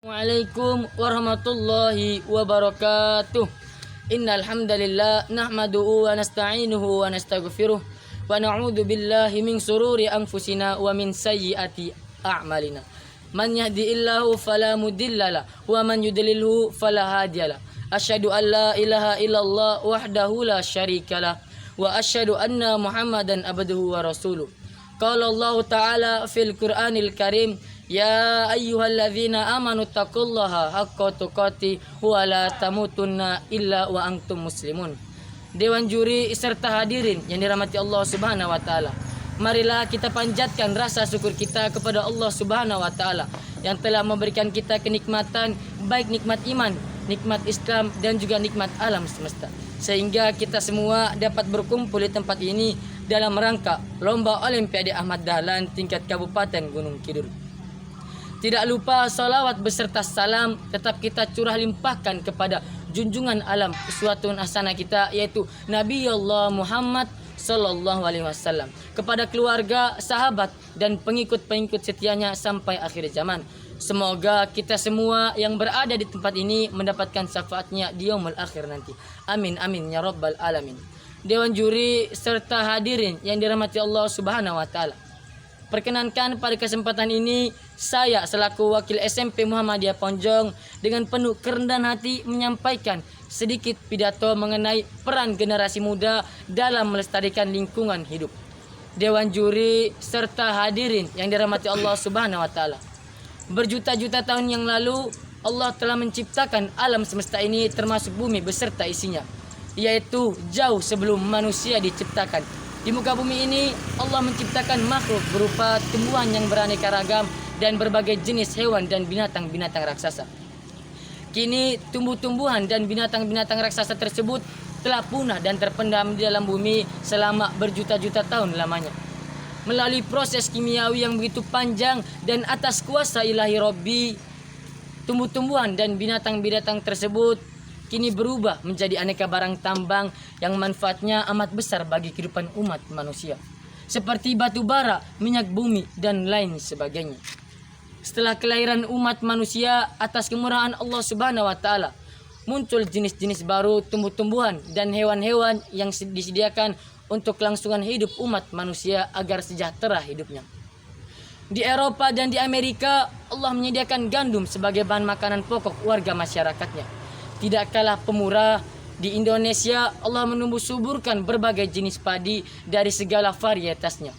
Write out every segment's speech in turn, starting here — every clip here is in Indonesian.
Assalamualaikum warahmatullahi wabarakatuh. Innal hamdalillah nahmaduhu wa nasta'inuhu wa nastaghfiruh wa na'udzu billahi min sururi anfusina wa min sayyiati a'malina. Man yahdihillahu fala mudhillalah wa man yudlilhu fala hadiyalah. Asyhadu an la ilaha illallah wahdahu la syarikalah wa asyhadu anna Muhammadan abduhu wa rasuluh. Qala Allah Ta'ala fil Qur'anil Karim, ya ayyuhalladzina amanu taqullaha haqqa tuqatih wa la tamutunna illa wa antum muslimun. Dewan juri serta hadirin yang dirahmati Allah Subhanahu wa taala. Marilah kita panjatkan rasa syukur kita kepada Allah Subhanahu wa taala yang telah memberikan kita kenikmatan, baik nikmat iman, nikmat Islam dan juga nikmat alam semesta, sehingga kita semua dapat berkumpul di tempat ini dalam rangka lomba Olimpiade Ahmad Dahlan tingkat Kabupaten Gunung Kidul. Tidak lupa salawat beserta salam tetap kita curah limpahkan kepada junjungan alam uswatun hasanah kita, yaitu Nabi Allah Muhammad Sallallahu Alaihi Wasallam, kepada keluarga, sahabat dan pengikut-pengikut setianya sampai akhir zaman. Semoga kita semua yang berada di tempat ini mendapatkan syafaatnya di yaumul akhir nanti. Amin amin ya rabbal alamin. Dewan juri serta hadirin yang dirahmati Allah Subhanahu wa taala. Perkenankan pada kesempatan ini saya selaku wakil SMP Muhammadiyah Ponjong dengan penuh kerendahan hati menyampaikan sedikit pidato mengenai peran generasi muda dalam melestarikan lingkungan hidup. Dewan juri serta hadirin yang dirahmati Allah Subhanahu wa taala. Berjuta-juta tahun yang lalu Allah telah menciptakan alam semesta ini termasuk bumi beserta isinya, yaitu jauh sebelum manusia diciptakan. Di muka bumi ini Allah menciptakan makhluk berupa tumbuhan yang beraneka ragam dan berbagai jenis hewan dan binatang-binatang raksasa. Kini tumbuh-tumbuhan dan binatang-binatang raksasa tersebut telah punah dan terpendam di dalam bumi selama berjuta-juta tahun lamanya. Melalui proses kimiawi yang begitu panjang dan atas kuasa ilahi Rabbi, tumbuh-tumbuhan dan binatang-binatang tersebut kini berubah menjadi aneka barang tambang yang manfaatnya amat besar bagi kehidupan umat manusia, seperti batu bara, minyak bumi, dan lain sebagainya. Setelah kelahiran umat manusia atas kemurahan Allah Subhanahu wa taala, muncul jenis-jenis baru tumbuh-tumbuhan dan hewan-hewan yang disediakan untuk kelangsungan hidup umat manusia agar sejahtera hidupnya. Di Eropa dan di Amerika, Allah menyediakan gandum sebagai bahan makanan pokok warga masyarakatnya. Tidak kalah pemurah, di Indonesia Allah menumbuh suburkan berbagai jenis padi dari segala varietasnya.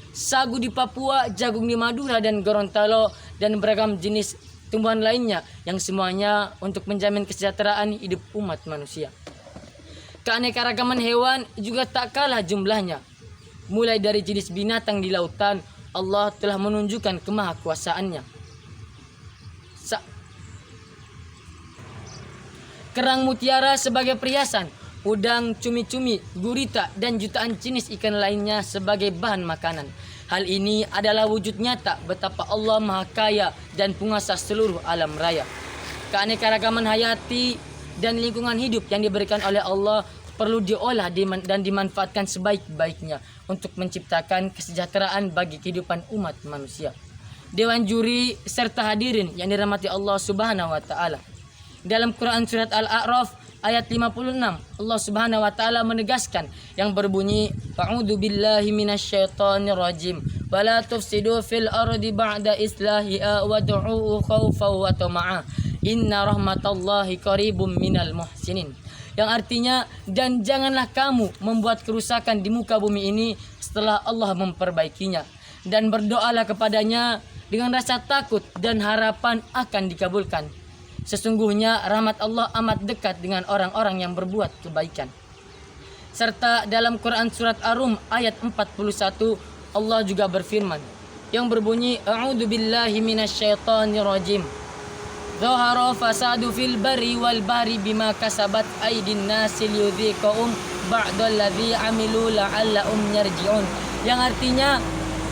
Sagu di Papua, jagung di Madura dan Gorontalo, dan beragam jenis tumbuhan lainnya yang semuanya untuk menjamin kesejahteraan hidup umat manusia. Keanekaragaman hewan juga tak kalah jumlahnya. Mulai dari jenis binatang di lautan, Allah telah menunjukkan kemahakuasaannya. Kerang mutiara sebagai perhiasan, udang, cumi-cumi, gurita, dan jutaan jenis ikan lainnya sebagai bahan makanan. Hal ini adalah wujud nyata betapa Allah Maha Kaya dan penguasa seluruh alam raya. Keanekaragaman hayati dan lingkungan hidup yang diberikan oleh Allah perlu diolah dan dimanfaatkan sebaik-baiknya untuk menciptakan kesejahteraan bagi kehidupan umat manusia. Dewan juri serta hadirin yang dirahmati Allah Subhanahu wa taala. Dalam Quran surat Al-A'raf ayat 56, Allah Subhanahu wa taala menegaskan yang berbunyi, "A'udzu billahi minasyaitonir rajim. Wa la tufsidu fil ardi ba'da islahiha wad'uuhu khaufan wa tama'a. Inna rahmatallahi qaribum minal muhsinin." Yang artinya, dan janganlah kamu membuat kerusakan di muka bumi ini setelah Allah memperbaikinya, dan berdoalah kepadanya dengan rasa takut dan harapan akan dikabulkan. Sesungguhnya rahmat Allah amat dekat dengan orang-orang yang berbuat kebaikan. Serta dalam Quran surat Ar-Rum ayat 41 Allah juga berfirman yang berbunyi, "A'udzu billahi minasyaitonir rajim. Dhahara fasadu fil barri wal bahri bima kasabat aydin nasi liyudhiqahum ba'dalladzi 'amilu la'allahum yarji'un." Yang artinya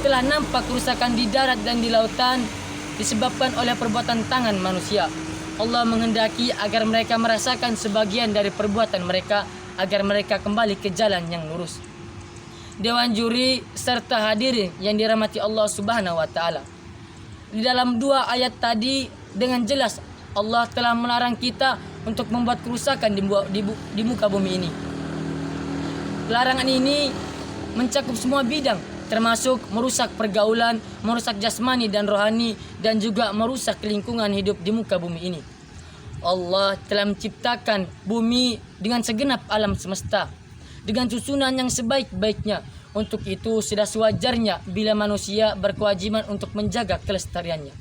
telah nampak kerusakan di darat dan di lautan disebabkan oleh perbuatan tangan manusia. Allah menghendaki agar mereka merasakan sebagian dari perbuatan mereka agar mereka kembali ke jalan yang lurus. Dewan juri serta hadirin yang dirahmati Allah Subhanahu wa taala. Di dalam dua ayat tadi dengan jelas Allah telah melarang kita untuk membuat kerusakan di muka bumi ini. Larangan ini mencakup semua bidang, termasuk merusak pergaulan, merusak jasmani dan rohani, dan juga merusak lingkungan hidup di muka bumi ini. Allah telah menciptakan bumi dengan segenap alam semesta, dengan susunan yang sebaik-baiknya. Untuk itu sudah sewajarnya bila manusia berkewajiban untuk menjaga kelestariannya.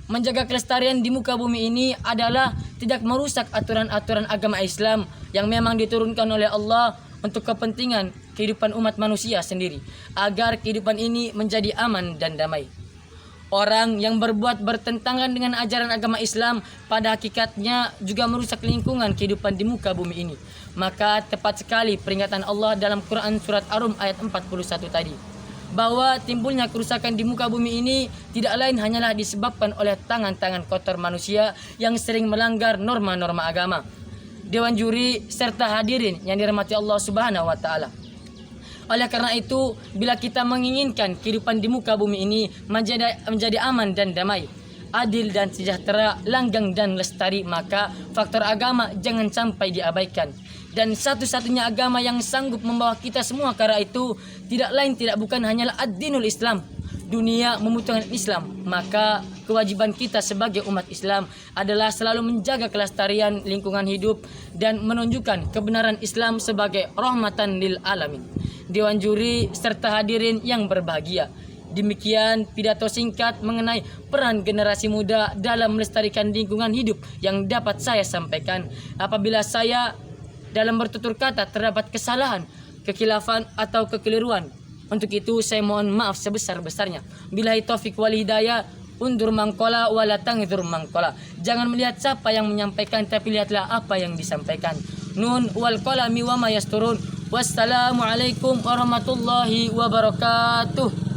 Menjaga kelestarian di muka bumi ini adalah tidak merusak aturan-aturan agama Islam yang memang diturunkan oleh Allah untuk kepentingan kehidupan umat manusia sendiri, agar kehidupan ini menjadi aman dan damai. Orang yang berbuat bertentangan dengan ajaran agama Islam pada hakikatnya juga merusak lingkungan kehidupan di muka bumi ini. Maka tepat sekali peringatan Allah dalam Quran surat Ar-Rum ayat 41 tadi, bahwa timbulnya kerusakan di muka bumi ini tidak lain hanyalah disebabkan oleh tangan-tangan kotor manusia yang sering melanggar norma-norma agama. Dewan juri serta hadirin yang dirahmati Allah Subhanahu wa taala. Oleh karena itu, bila kita menginginkan kehidupan di muka bumi ini menjadi aman dan damai, adil dan sejahtera, langgang dan lestari, maka faktor agama jangan sampai diabaikan. Dan satu-satunya agama yang sanggup membawa kita semua ke arah itu tidak lain tidak bukan hanyalah ad-dinul Islam. Dunia membutuhkan Islam, maka kewajiban kita sebagai umat Islam adalah selalu menjaga kelestarian lingkungan hidup dan menunjukkan kebenaran Islam sebagai rahmatan lil alamin. Dewan juri serta hadirin yang berbahagia, demikian pidato singkat mengenai peran generasi muda dalam melestarikan lingkungan hidup yang dapat saya sampaikan. Apabila saya dalam bertutur kata terdapat kesalahan, kekhilafan atau kekeliruan, untuk itu saya mohon maaf sebesar-besarnya. Billahi taufik wal hidayah. Undur mangkola wala tangidur mangkola. Jangan melihat siapa yang menyampaikan, tapi lihatlah apa yang disampaikan. Nun wal qalami wa ma yasturun. Wassalamualaikum warahmatullahi wabarakatuh.